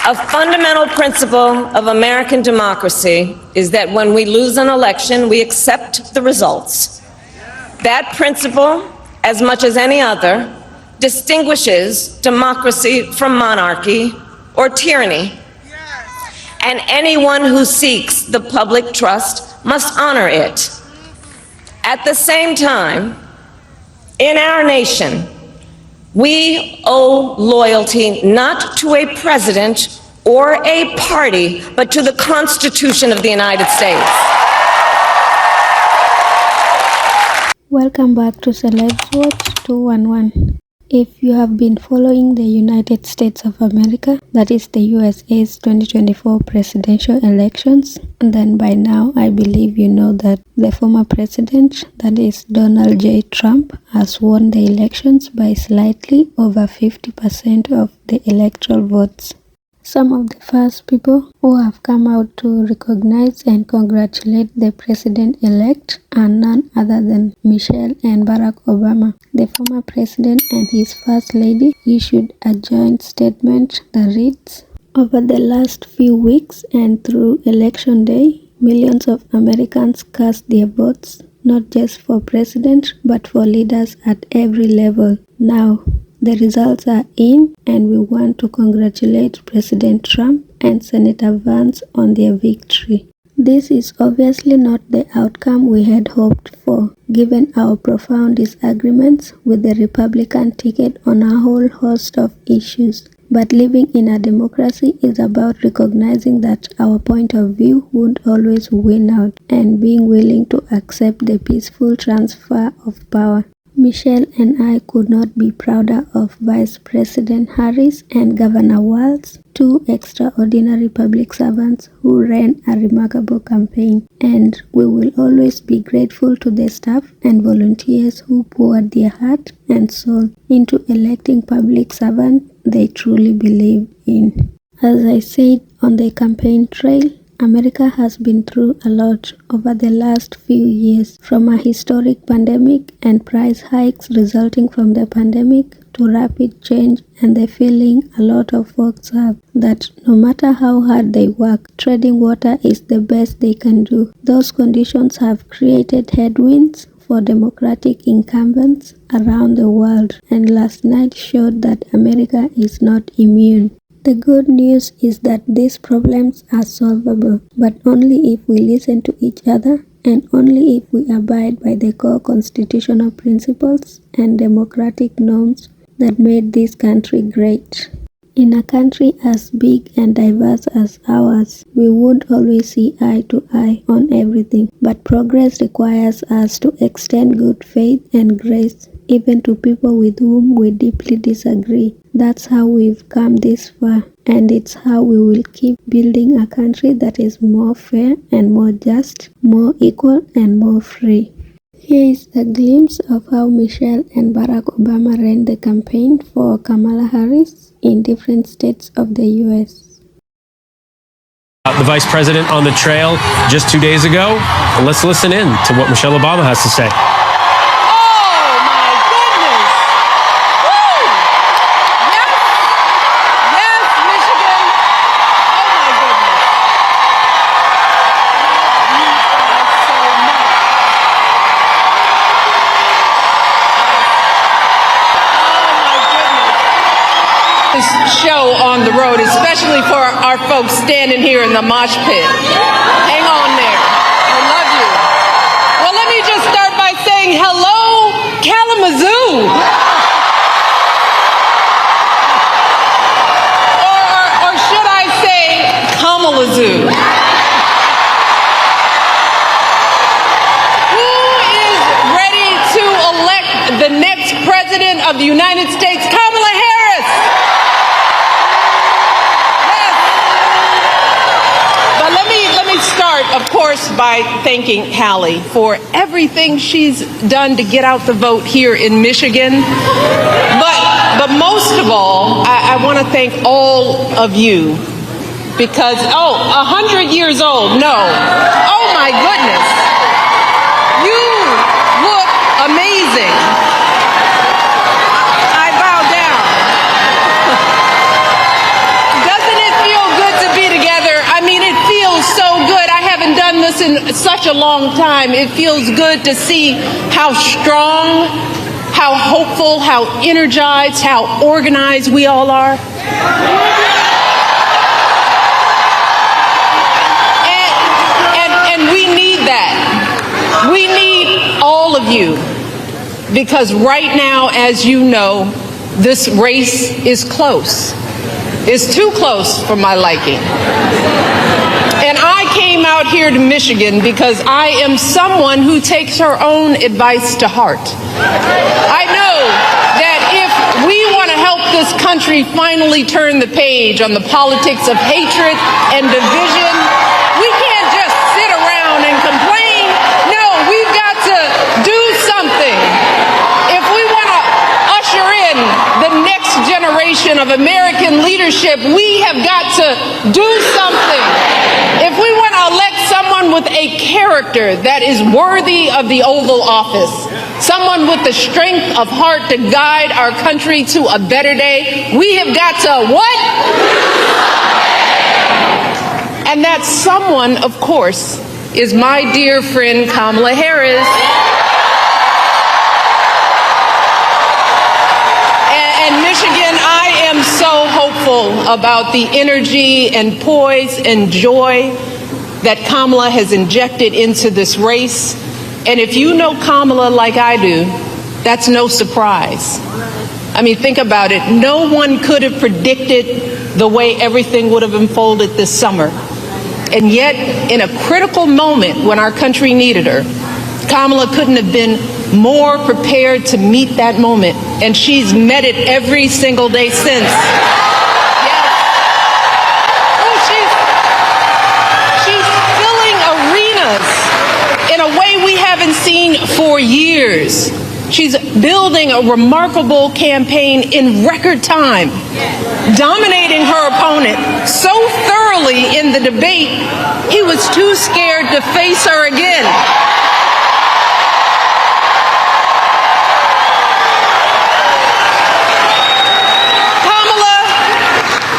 A fundamental principle of American democracy is that when we lose an election, we accept the results. That principle, as much as any other, distinguishes democracy from monarchy or tyranny. And anyone who seeks the public trust must honor it. At the same time, in our nation, we owe loyalty not to a president or a party, but to the Constitution of the United States. Welcome back to Celebs Watch 211. If you have been following the United States of America, that is the USA's 2024 presidential elections, then by now I believe you know that the former president, that is Donald J. Trump, has won the elections by slightly over 50% of the electoral votes. Some of the first people who have come out to recognize and congratulate the president-elect are none other than Michelle and Barack Obama. The former president and his first lady issued a joint statement that reads, "Over the last few weeks and through Election Day, millions of Americans cast their votes, not just for president, but for leaders at every level. Now, the results are in, and we want to congratulate President Trump and Senator Vance on their victory. This is obviously not the outcome we had hoped for, given our profound disagreements with the Republican ticket on a whole host of issues. But living in a democracy is about recognizing that our point of view won't always win out and being willing to accept the peaceful transfer of power." Michelle and I could not be prouder of Vice President Harris and Governor Walz, two extraordinary public servants who ran a remarkable campaign, and we will always be grateful to the staff and volunteers who poured their heart and soul into electing public servants they truly believe in. As I said on the campaign trail, America has been through a lot over the last few years, from a historic pandemic and price hikes resulting from the pandemic to rapid change and the feeling a lot of folks have that no matter how hard they work, treading water is the best they can do. Those conditions have created headwinds for democratic incumbents around the world, and last night showed that America is not immune. The good news is that these problems are solvable, but only if we listen to each other and only if we abide by the core constitutional principles and democratic norms that made this country great. In a country as big and diverse as ours, we won't always see eye to eye on everything, but progress requires us to extend good faith and grace even to people with whom we deeply disagree. That's how we've come this far, and it's how we will keep building a country that is more fair and more just, more equal and more free. Here is a glimpse of how Michelle and Barack Obama ran the campaign for Kamala Harris in different states of the U.S. The vice president on the trail just 2 days ago. Let's listen in to what Michelle Obama has to say. Show on the road, especially for our folks standing here in the mosh pit. Hang on there. I love you. Well, let me just start by saying hello, Kalamazoo. Or should I say Kamalazoo? Who is ready to elect the next president of the United States, Kamala Harris? Start, of course, by thanking Hallie for everything she's done to get out the vote here in Michigan. But most of all, I want to thank all of you because, 100 years old, no. Oh, my goodness. You look amazing. I bow down. Doesn't it feel us in such a long time, it feels good to see how strong, how hopeful, how energized, how organized we all are. And we need that. We need all of you, because right now, as you know, this race is close. It's too close for my liking. And I came out here to Michigan because I am someone who takes her own advice to heart. I know that if we want to help this country finally turn the page on the politics of hatred and division, we can't just sit around and complain. No, we've got to do something. If we want to usher in the next generation of American leadership, we have got to do something. If we want to elect someone with a character that is worthy of the Oval Office, someone with the strength of heart to guide our country to a better day, we have got to what? And that someone, of course, is my dear friend Kamala Harris. And Michigan, I am so hopeful about the energy and poise and joy that Kamala has injected into this race. And if you know Kamala like I do, that's no surprise. I mean, think about it. No one could have predicted the way everything would have unfolded this summer. And yet, in a critical moment when our country needed her, Kamala couldn't have been more prepared to meet that moment. And she's met it every single day since. Yes. Oh, she's filling arenas in a way we haven't seen for years. She's building a remarkable campaign in record time, dominating her opponent so thoroughly in the debate, he was too scared to face her again.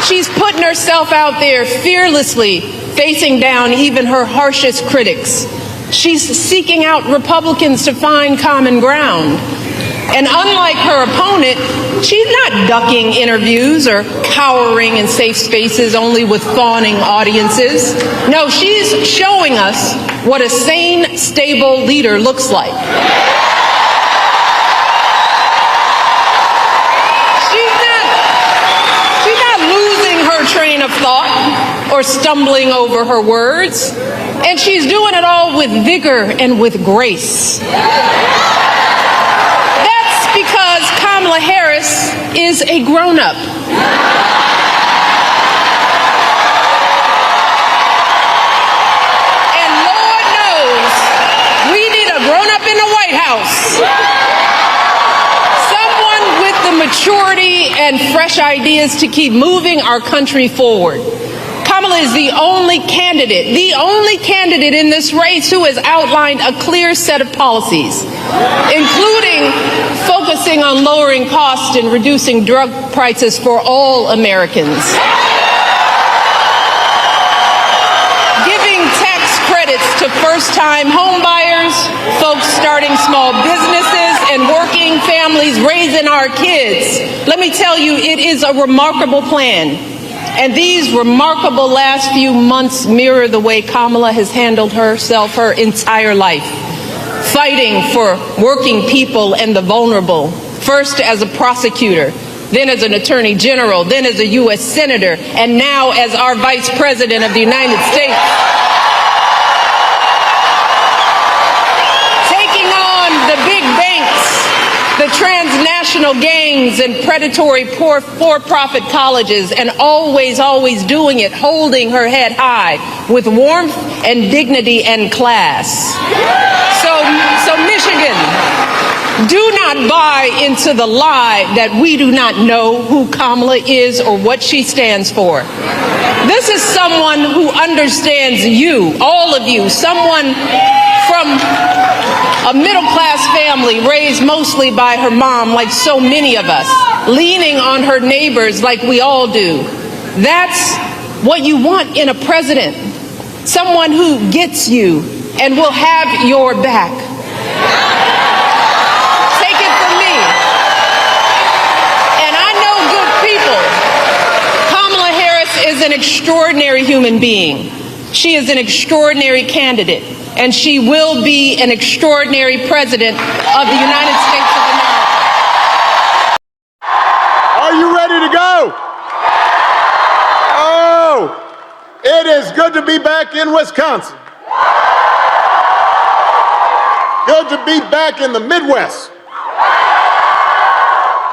She's putting herself out there fearlessly, facing down even her harshest critics. She's seeking out Republicans to find common ground. And unlike her opponent, she's not ducking interviews or cowering in safe spaces only with fawning audiences. No, she's showing us what a sane, stable leader looks like. Train of thought or stumbling over her words, and she's doing it all with vigor and with grace. That's because Kamala Harris is a grown-up. And Lord knows we need a grown-up in the White House. Maturity and fresh ideas to keep moving our country forward. Kamala is the only candidate in this race who has outlined a clear set of policies, including focusing on lowering costs and reducing drug prices for all Americans, giving tax credits to first-time homebuyers, folks starting small businesses, and working families raising our kids. Let me tell you, it is a remarkable plan. And these remarkable last few months mirror the way Kamala has handled herself her entire life, fighting for working people and the vulnerable, first as a prosecutor, then as an attorney general, then as a U.S. senator, and now as our vice president of the United States. The transnational gangs and predatory for-profit colleges, and always doing it, holding her head high with warmth and dignity and class. So Michigan, do not buy into the lie that we do not know who Kamala is or what she stands for. This is someone who understands you, all of you, someone from a middle-class family raised mostly by her mom, like so many of us, leaning on her neighbors like we all do. That's what you want in a president. someone who gets you and will have your back. Take it from me. And I know good people. Kamala Harris is an extraordinary human being. She is an extraordinary candidate, and she will be an extraordinary president of the United States of America. Are you ready to go? Oh, it is good to be back in Wisconsin. Good to be back in the Midwest.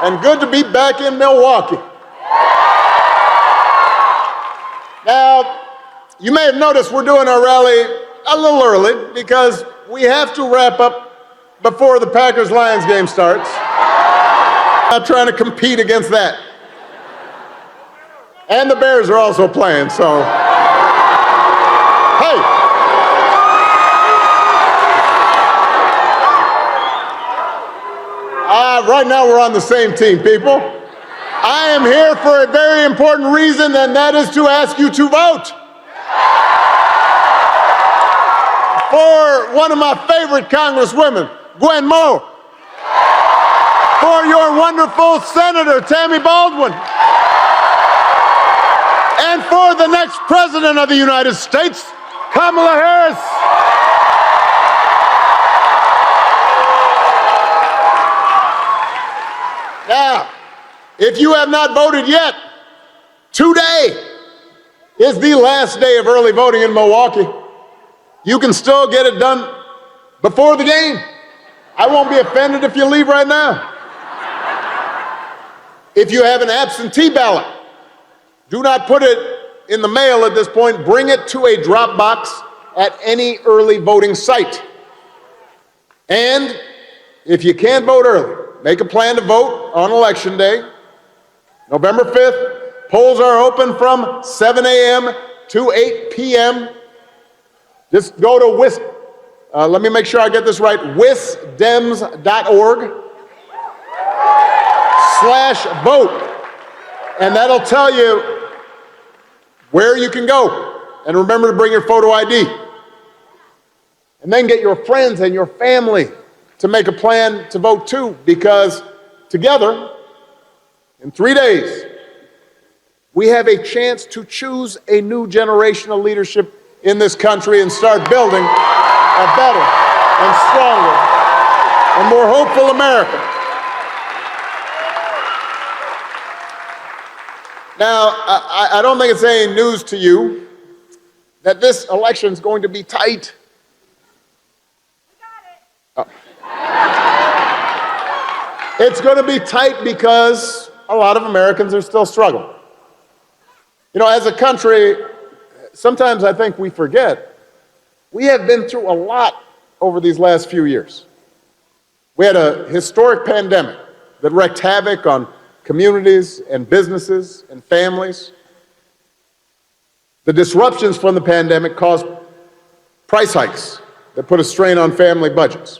And good to be back in Milwaukee. Now, you may have noticed we're doing our rally a little early because we have to wrap up before the Packers-Lions game starts. I'm not trying to compete against that. And the Bears are also playing, so hey. Right now we're on the same team, people. I am here for a very important reason, and that is to ask you to vote for one of my favorite congresswomen, Gwen Moore, for your wonderful Senator, Tammy Baldwin, and for the next President of the United States, Kamala Harris. Now, if you have not voted yet, today is the last day of early voting in Milwaukee. You can still get it done before the game. I won't be offended if you leave right now. If you have an absentee ballot, do not put it in the mail at this point. Bring it to a drop box at any early voting site. And if you can't vote early, make a plan to vote on Election Day, November 5th. Polls are open from 7 a.m. to 8 p.m. Just go to let me make sure I get this right, wisdems.org/vote. And that'll tell you where you can go. And remember to bring your photo ID. And then get your friends and your family to make a plan to vote too, because together, in 3 days, we have a chance to choose a new generation of leadership in this country and start building a better and stronger and more hopeful America. Now, I don't think it's any news to you that this election is going to be tight. It's going to be tight because a lot of Americans are still struggling. You know, as a country, sometimes I think we forget we have been through a lot over these last few years. We had a historic pandemic that wreaked havoc on communities and businesses and families. The disruptions from the pandemic caused price hikes that put a strain on family budgets.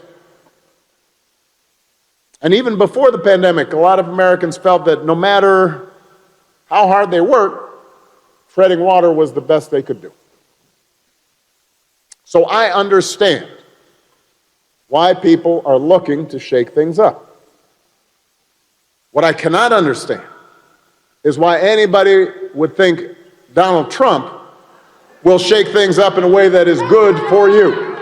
And even before the pandemic, a lot of Americans felt that no matter how hard they worked, treading water was the best they could do. So I understand why people are looking to shake things up. What I cannot understand is why anybody would think Donald Trump will shake things up in a way that is good for you.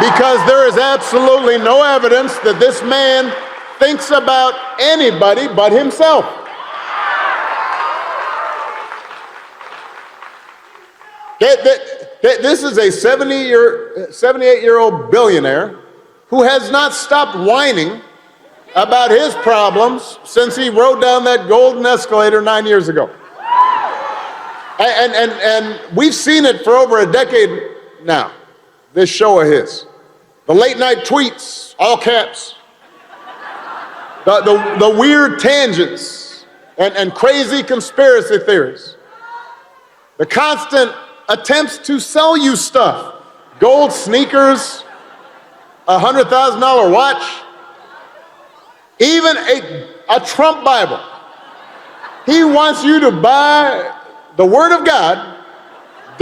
Because there is absolutely no evidence that this man thinks about anybody but himself. This is a 78-year-old billionaire who has not stopped whining about his problems since he rode down that golden escalator 9 years ago. And we've seen it for over a decade now, this show of his. The late night tweets, all caps. The weird tangents and crazy conspiracy theories. The constant attempts to sell you stuff. Gold sneakers, a $100,000 watch, even a Trump Bible. He wants you to buy the Word of God,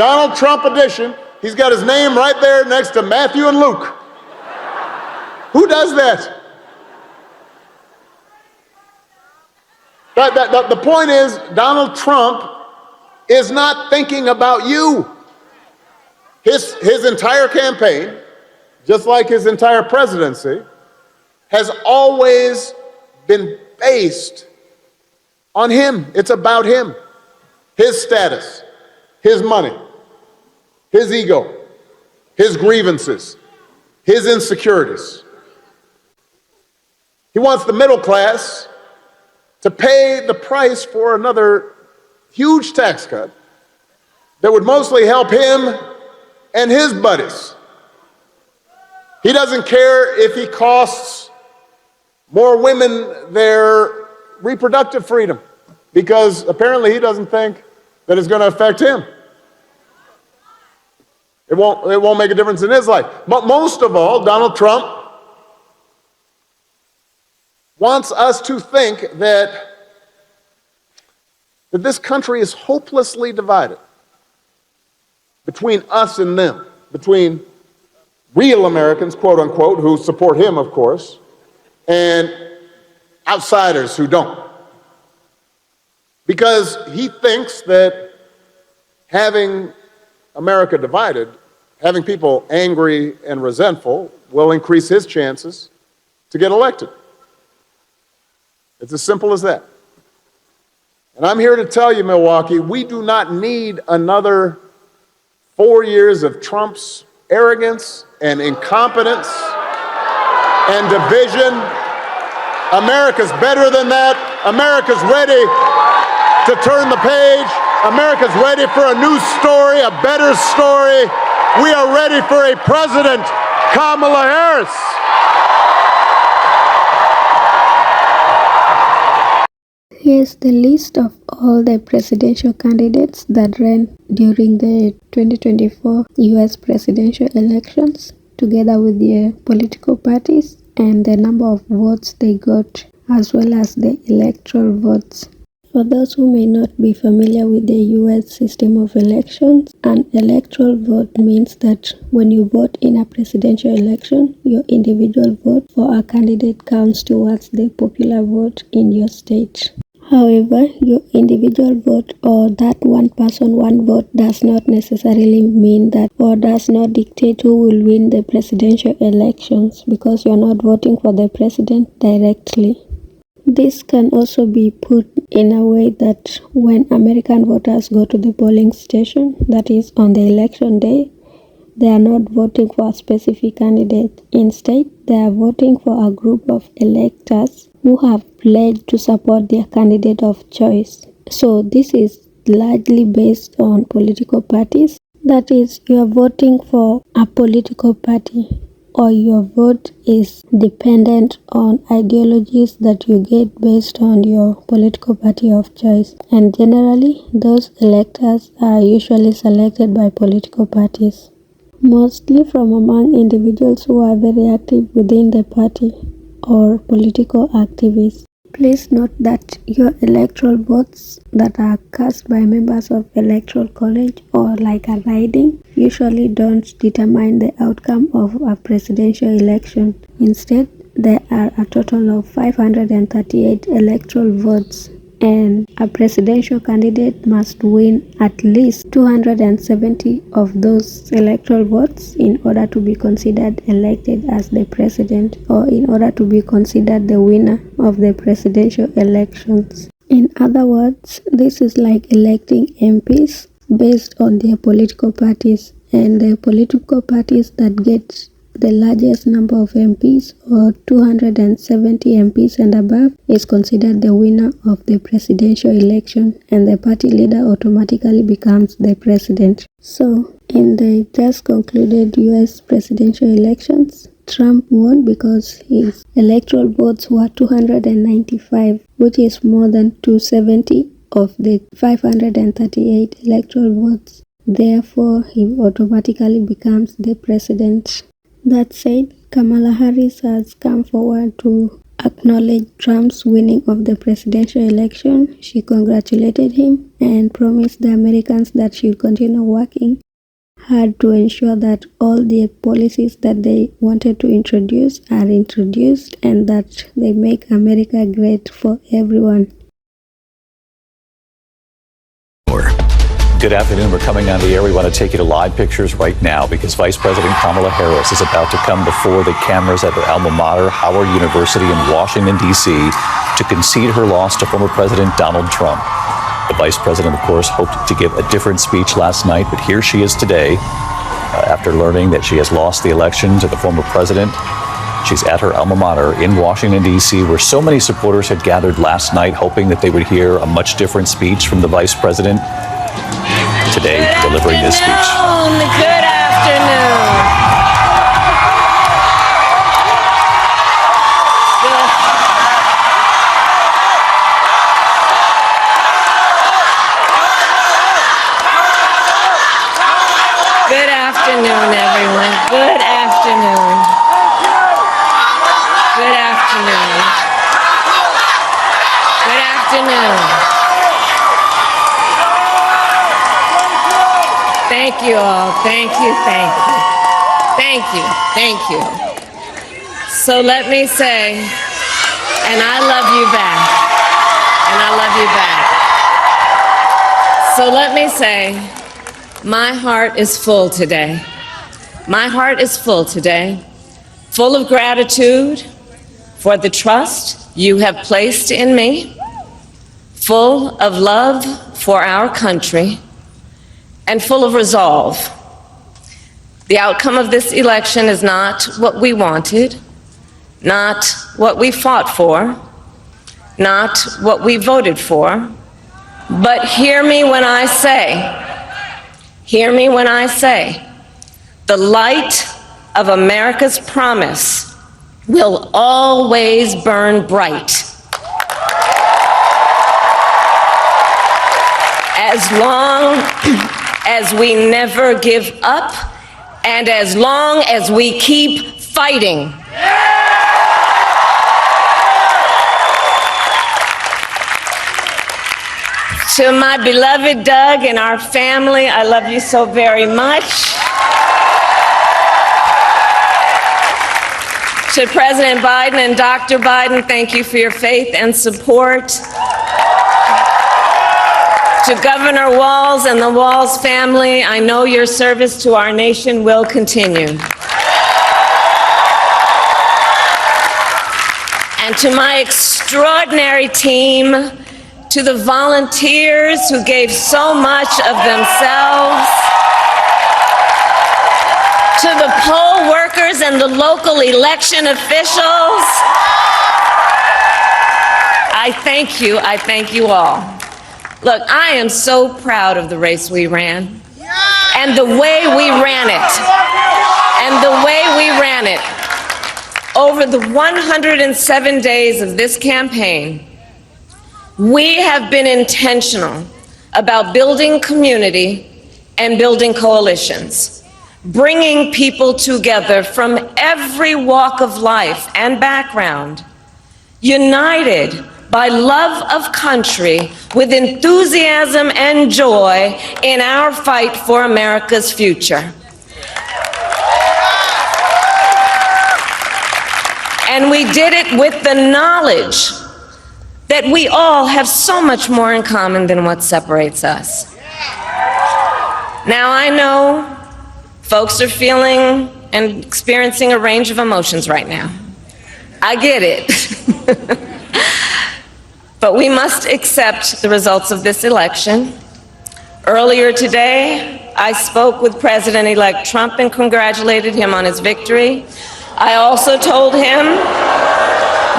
Donald Trump edition. He's got his name right there next to Matthew and Luke. Who does that? The point is, Donald Trump is not thinking about you. His entire campaign, just like his entire presidency, has always been based on him. It's about him, his status, his money, his ego, his grievances, his insecurities. He wants the middle class to pay the price for another huge tax cut that would mostly help him and his buddies. He doesn't care if he costs more women their reproductive freedom, because apparently he doesn't think that it's going to affect him. It won't make a difference in his life. But most of all, Donald Trump wants us to think that this country is hopelessly divided between us and them, between real Americans, quote unquote, who support him, of course, and outsiders who don't. Because he thinks that having America divided, having people angry and resentful, will increase his chances to get elected. It's as simple as that. And I'm here to tell you, Milwaukee, we do not need another 4 years of Trump's arrogance and incompetence and division. America's better than that. America's ready to turn the page. America's ready for a new story, a better story. We are ready for a president, Kamala Harris. Here's the list of all the presidential candidates that ran during the 2024 US presidential elections, together with their political parties and the number of votes they got, as well as the electoral votes. For those who may not be familiar with the US system of elections, an electoral vote means that when you vote in a presidential election, your individual vote for a candidate counts towards the popular vote in your state. However, your individual vote, or that one person, one vote, does not necessarily mean that, or does not dictate who will win the presidential elections, because you're not voting for the president directly. This can also be put in a way that when American voters go to the polling station, that is on the election day, they are not voting for a specific candidate. Instead, they are voting for a group of electors who have pledged to support their candidate of choice. So this is largely based on political parties. That is, you are voting for a political party, or your vote is dependent on ideologies that you get based on your political party of choice. And generally, those electors are usually selected by political parties, mostly from among individuals who are very active within the party or political activists. Please note that your electoral votes that are cast by members of electoral college or like a riding usually don't determine the outcome of a presidential election. Instead, there are a total of 538 electoral votes, and a presidential candidate must win at least 270 of those electoral votes in order to be considered elected as the president, or in order to be considered the winner of the presidential elections. In other words, this is like electing MPs based on their political parties, and the political parties that get the largest number of MPs, or 270 MPs and above, is considered the winner of the presidential election, and the party leader automatically becomes the president. So, in the just concluded US presidential elections, Trump won because his electoral votes were 295, which is more than 270 of the 538 electoral votes. Therefore, he automatically becomes the president. That said, Kamala Harris has come forward to acknowledged Trump's winning of the presidential election. She congratulated him and promised the Americans that she would continue working hard to ensure that all the policies that they wanted to introduce are introduced and that they make America great for everyone. Good afternoon. We're coming on the air. We want to take you to live pictures right now because Vice President Kamala Harris is about to come before the cameras at her alma mater, Howard University in Washington, D.C., to concede her loss to former President Donald Trump. The Vice President, of course, hoped to give a different speech last night, but here she is today after learning that she has lost the election to the former president. She's at her alma mater in Washington, D.C., where so many supporters had gathered last night hoping that they would hear a much different speech from the Vice President. Today, delivering this speech. Good afternoon. Good afternoon, everyone. Good afternoon. Good afternoon. Good afternoon. Thank you all. Thank you, thank you. Thank you, thank you. So let me say, and I love you back. And I love you back. So let me say, my heart is full today. My heart is full today, full of gratitude for the trust you have placed in me, full of love for our country, and full of resolve. The outcome of this election is not what we wanted, not what we fought for, not what we voted for, but hear me when I say, the light of America's promise will always burn bright. As long as we never give up, and as long as we keep fighting. To my beloved Doug and our family, I love you so very much. To President Biden and Dr. Biden, thank you for your faith and support. To Governor Walz and the Walz family, I know your service to our nation will continue. And to my extraordinary team, to the volunteers who gave so much of themselves, to the poll workers and the local election officials, I thank you all. Look, I am so proud of the race we ran and the way we ran it. Over the 107 days of this campaign, we have been intentional about building community and building coalitions, bringing people together from every walk of life and background, united by love of country, with enthusiasm and joy in our fight for America's future. And we did it with the knowledge that we all have so much more in common than what separates us. Now, I know folks are feeling and experiencing a range of emotions right now. I get it. But we must accept the results of this election. Earlier today, I spoke with President-elect Trump and congratulated him on his victory. I also told him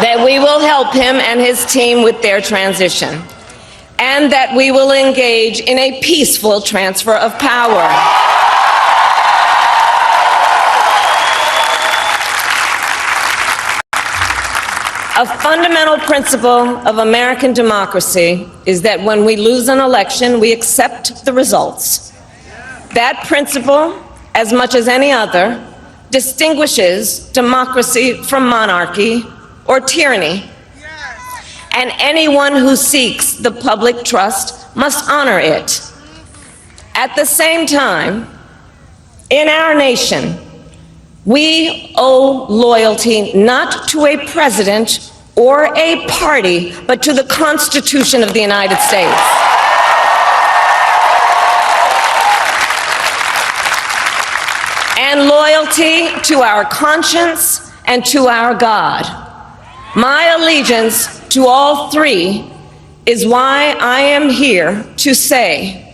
that we will help him and his team with their transition, and that we will engage in a peaceful transfer of power. A fundamental principle of American democracy is that when we lose an election, we accept the results. That principle, as much as any other, distinguishes democracy from monarchy or tyranny. And anyone who seeks the public trust must honor it. At the same time, in our nation, we owe loyalty not to a president or a party, but to the Constitution of the United States. And loyalty to our conscience and to our God. My allegiance to all three is why I am here to say,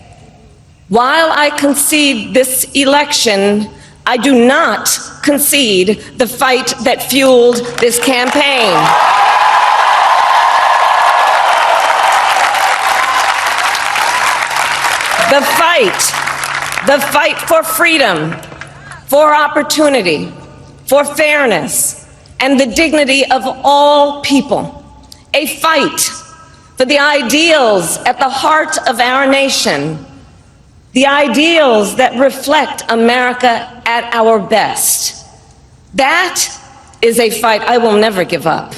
while I concede this election, I do not concede the fight that fueled this campaign. The fight for freedom, for opportunity, for fairness, and the dignity of all people. A fight for the ideals at the heart of our nation, the ideals that reflect America at our best. That is a fight I will never give up.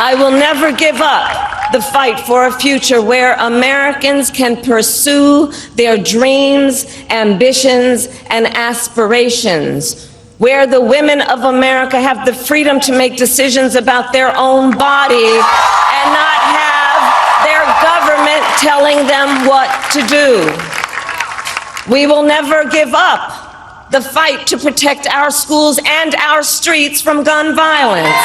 I will never give up the fight for a future where Americans can pursue their dreams, ambitions, and aspirations, where the women of America have the freedom to make decisions about their own body and not have their government telling them what to do. We will never give up the fight to protect our schools and our streets from gun violence.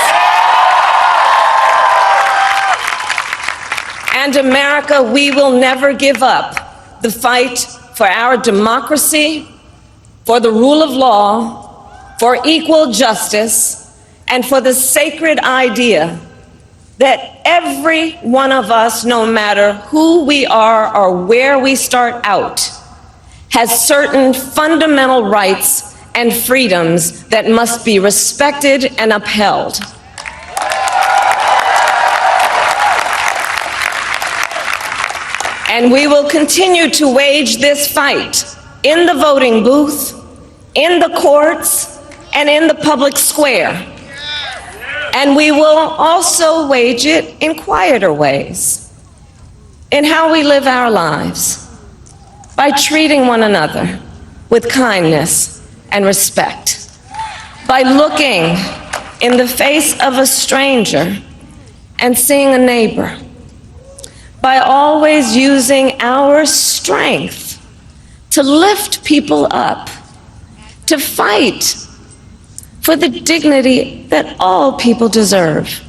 And America, we will never give up the fight for our democracy, for the rule of law, for equal justice, and for the sacred idea that every one of us, no matter who we are or where we start out, has certain fundamental rights and freedoms that must be respected and upheld. And we will continue to wage this fight in the voting booth, in the courts, and in the public square. And we will also wage it in quieter ways, in how we live our lives, by treating one another with kindness and respect, by looking in the face of a stranger and seeing a neighbor, by always using our strength to lift people up, to fight for the dignity that all people deserve.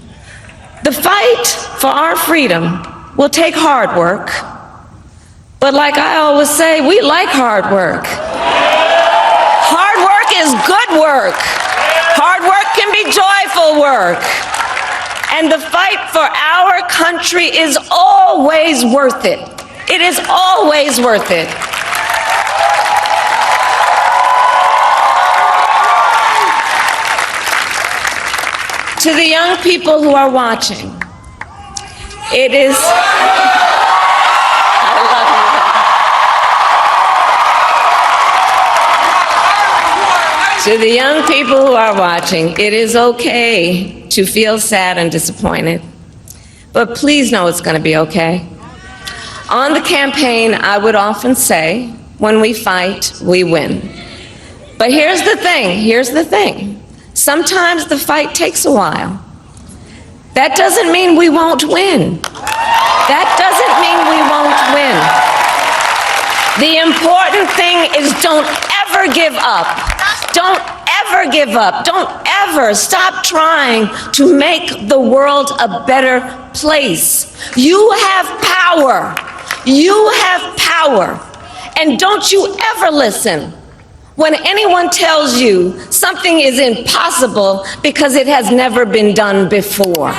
The fight for our freedom will take hard work, but like I always say, we like hard work. Hard work is good work. Hard work can be joyful work. And the fight for our country is always worth it. It is always worth it. To the young people who are watching, it is... To the young people who are watching, it is okay to feel sad and disappointed, but please know it's going to be okay. On the campaign, I would often say, when we fight, we win. But here's the thing. Sometimes the fight takes a while. That doesn't mean we won't win. That doesn't mean we won't win. The important thing is don't ever give up. Don't ever give up. Don't ever stop trying to make the world a better place. You have power. You have power. And don't you ever listen when anyone tells you something is impossible because it has never been done before.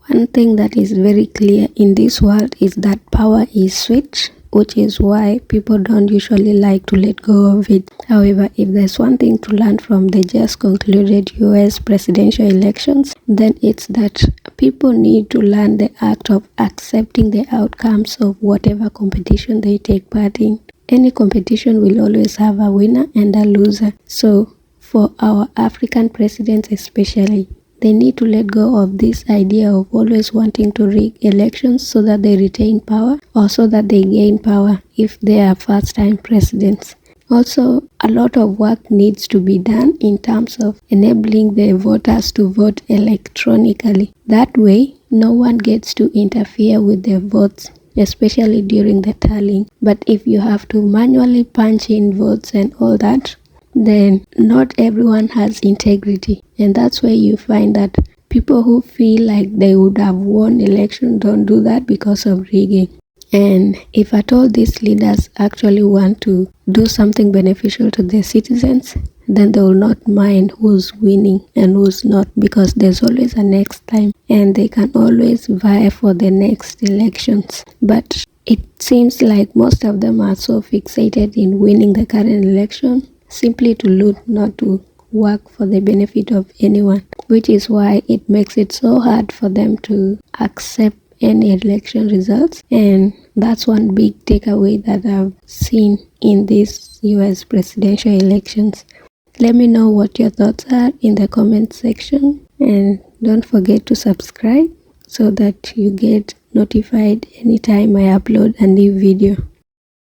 One thing that is very clear in this world is that power is switch, which is why people don't usually like to let go of it. However, if there's one thing to learn from the just concluded US presidential elections, then it's that people need to learn the act of accepting the outcomes of whatever competition they take part in. any competition will always have a winner and a loser. So for our African presidents especially, they need to let go of this idea of always wanting to rig elections so that they retain power or so that they gain power if they are first-time presidents. Also, a lot of work needs to be done in terms of enabling the voters to vote electronically. That way, no one gets to interfere with their votes, especially during the tallying. But if you have to manually punch in votes and all that, then not everyone has integrity. And that's where you find that people who feel like they would have won election don't do that because of rigging. And if at all these leaders actually want to do something beneficial to their citizens, then they will not mind who's winning and who's not, because there's always a next time and they can always vie for the next elections. But it seems like most of them are so fixated in winning the current election simply to loot, not to work for the benefit of anyone, which is why it makes it so hard for them to accept any election results. And that's one big takeaway that I've seen in these US presidential elections. Let me know what your thoughts are in the comment section, and don't forget to subscribe so that you get notified anytime I upload a new video.